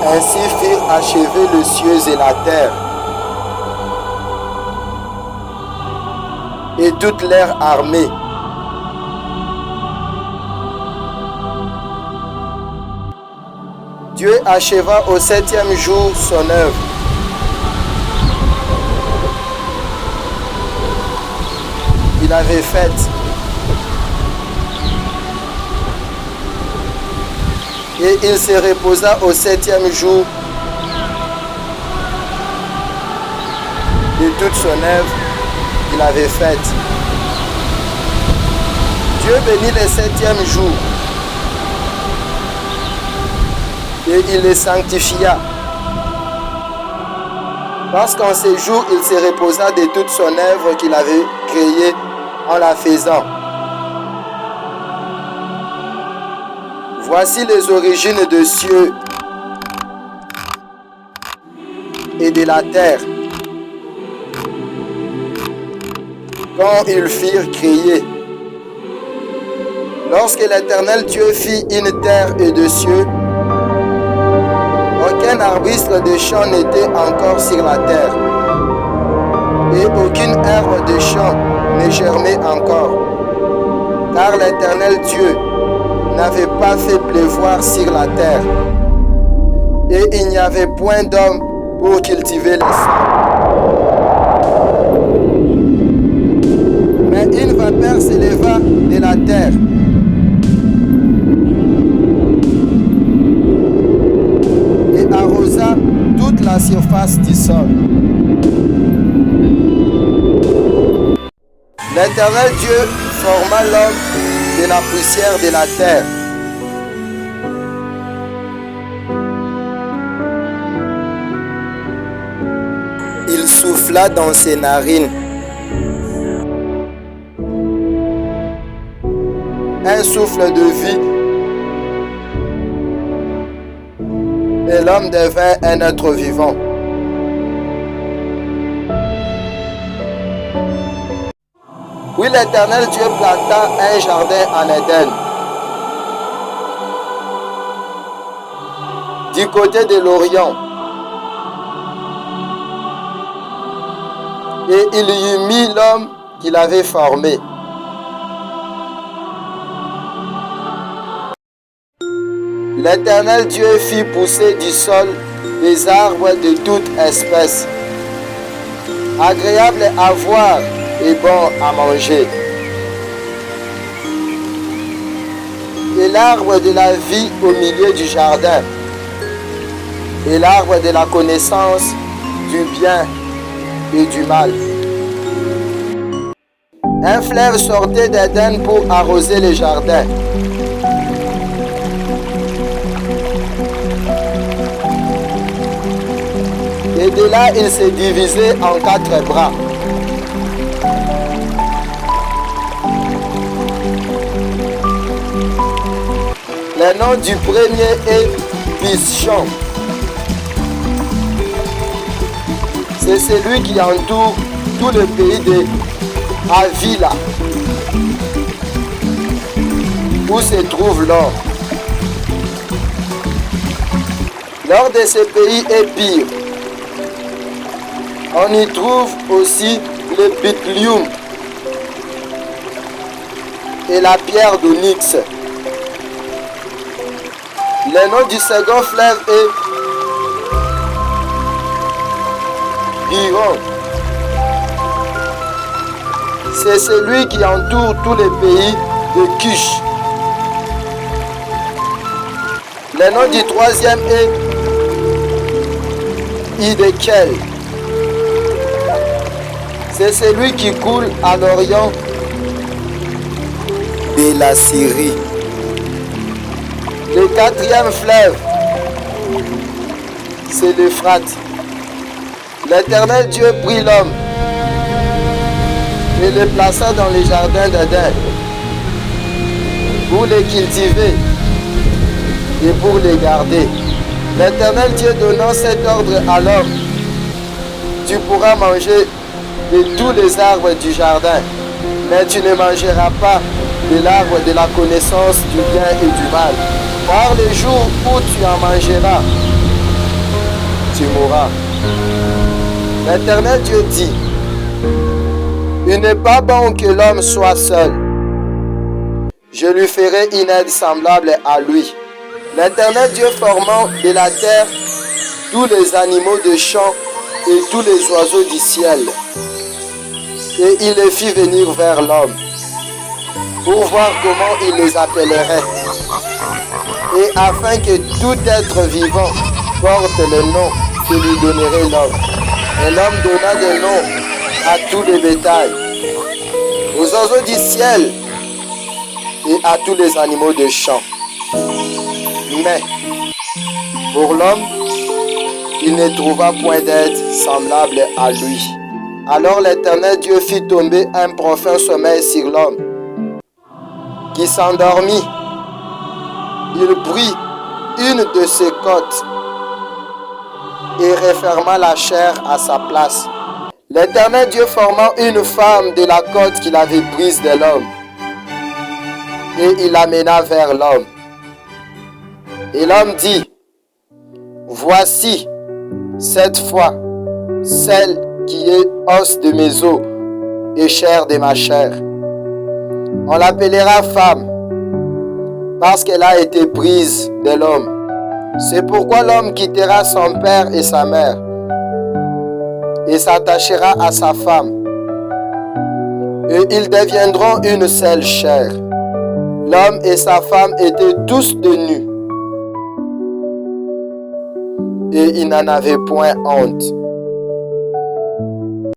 Ainsi firent achever les cieux et la terre, et toute leur armée. Dieu acheva au septième jour son œuvre. Il avait faite. Et il se reposa au septième jour de toute son œuvre qu'il avait faite. Dieu bénit le septième jour et il le sanctifia. Parce qu'en ce jour, il se reposa de toute son œuvre qu'il avait créée en la faisant. Voici les origines des cieux et de la terre, quand ils furent créés. Lorsque l'Éternel Dieu fit une terre et des cieux, aucun arbuste de champ n'était encore sur la terre, et aucune herbe de champ ne germait encore, car l'Éternel Dieu n'avait pas fait pleuvoir sur la terre, et il n'y avait point d'homme pour cultiver les champs. Mais une vapeur s'éleva de la terre, et arrosa toute la surface du sol. L'Éternel Dieu forma l'homme de la poussière de la terre. Il souffla dans ses narines un souffle de vie, et l'homme devint un être vivant. Puis l'Éternel Dieu planta un jardin en Éden, du côté de l'Orient, et il y mit l'homme qu'il avait formé. L'Éternel Dieu fit pousser du sol des arbres de toute espèce, agréables à voir et bons à manger. Et l'arbre de la vie au milieu du jardin, et l'arbre de la connaissance du bien et du mal. Un fleuve sortait d'Éden pour arroser les jardins. Et de là, il s'est divisé en 4 bras. Le nom du premier est Pishon. C'est celui qui entoure tout le pays de Havila, où se trouve l'or. L'or de ce pays est pire. On y trouve aussi le bitlium et la pierre d'onyx. Le nom du second fleuve est Gihon. C'est celui qui entoure tous les pays de Cush. Le nom du troisième est Hiddekel. C'est celui qui coule à l'orient de la Syrie. Le quatrième fleuve, c'est l'Euphrate. L'Éternel Dieu prit l'homme et le plaça dans les jardins d'Éden pour les cultiver et pour les garder. L'Éternel Dieu donnant cet ordre à l'homme: tu pourras manger de tous les arbres du jardin, mais tu ne mangeras pas de l'arbre de la connaissance du bien et du mal. Car le jour où tu en mangeras, tu mourras. L'Éternel Dieu dit, il n'est pas bon que l'homme soit seul. Je lui ferai une aide semblable à lui. L'Éternel Dieu formant de la terre tous les animaux de champ et tous les oiseaux du ciel. Et il les fit venir vers l'homme pour voir comment il les appellerait. Et afin que tout être vivant porte le nom que lui donnerait l'homme. Et l'homme donna des noms à tous les bétails, aux oiseaux du ciel et à tous les animaux de champ. Mais pour l'homme, il ne trouva point d'aide semblable à lui. Alors l'Éternel Dieu fit tomber un profond sommeil sur l'homme, qui s'endormit. Il prit une de ses côtes et referma la chair à sa place. L'Éternel Dieu forma une femme de la côte qu'il avait prise de l'homme, et il l'amena vers l'homme. Et l'homme dit, voici cette fois celle qui est os de mes os et chair de ma chair. On l'appellera femme, parce qu'elle a été prise de l'homme. C'est pourquoi l'homme quittera son père et sa mère, et s'attachera à sa femme, et ils deviendront une seule chair. L'homme et sa femme étaient tous de nus, et ils n'en avaient point honte.